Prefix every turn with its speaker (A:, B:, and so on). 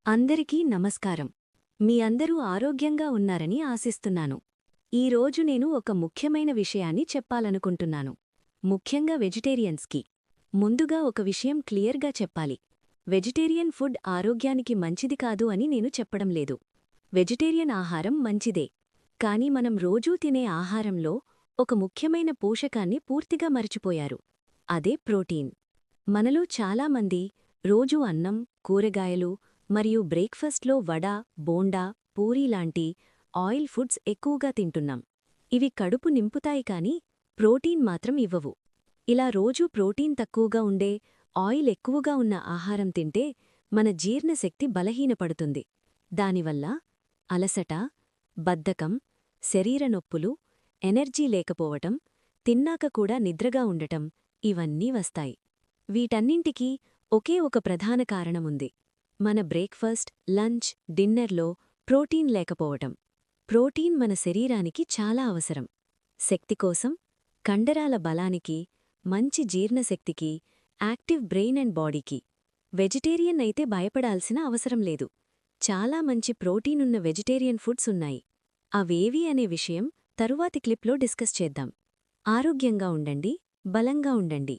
A: అందరికీ నమస్కారం. మీ అందరూ ఆరోగ్యంగా ఉన్నారని ఆశిస్తున్నాను. ఈరోజు నేను ఒక ముఖ్యమైన విషయాన్ని చెప్పాలనుకుంటున్నాను. ముఖ్యంగా వెజిటేరియన్స్కి. ముందుగా ఒక విషయం క్లియర్గా చెప్పాలి. వెజిటేరియన్ ఫుడ్ ఆరోగ్యానికి మంచిది కాదు అని నేను చెప్పడం లేదు. వెజిటేరియన్ ఆహారం మంచిదే. కానీ మనం రోజూ తినే ఆహారంలో ఒక ముఖ్యమైన పోషకాన్ని పూర్తిగా మరిచిపోయారు. అదే ప్రోటీన్. మనలో చాలామంది రోజూ అన్నం, కూరగాయలు మరియు బ్రేక్ఫాస్ట్లో వడ, బోండా, పూరీ లాంటి ఆయిల్ ఫుడ్స్ ఎక్కువగా తింటున్నాం. ఇవి కడుపు నింపుతాయి కానీ ప్రోటీన్ మాత్రం ఇవ్వవు. ఇలా రోజూ ప్రోటీన్ తక్కువగా ఉండే, ఆయిల్ ఎక్కువగా ఉన్న ఆహారం తింటే మన జీర్ణశక్తి బలహీనపడుతుంది. దానివల్ల అలసట, బద్ధకం, శరీర నొప్పులు, ఎనర్జీ లేకపోవటం, తిన్నాక కూడా నిద్రగా ఉండటం ఇవన్నీ వస్తాయి. వీటన్నింటికీ ఒకే ఒక ప్రధాన కారణముంది. మన బ్రేక్ఫాస్ట్, లంచ్, డిన్నర్లో ప్రోటీన్ లేకపోవటం. ప్రోటీన్ మన శరీరానికి చాలా అవసరం. శక్తి కోసం, కండరాల బలానికి, మంచి జీర్ణశక్తికి, యాక్టివ్ బ్రెయిన్ అండ్ బాడీకి. వెజిటేరియన్ అయితే భయపడాల్సిన అవసరం లేదు. చాలా మంచి ప్రోటీనున్న వెజిటేరియన్ ఫుడ్స్ ఉన్నాయి. అవేవి అనే విషయం తరువాతి క్లిప్లో డిస్కస్ చేద్దాం. ఆరోగ్యంగా ఉండండి, బలంగా ఉండండి.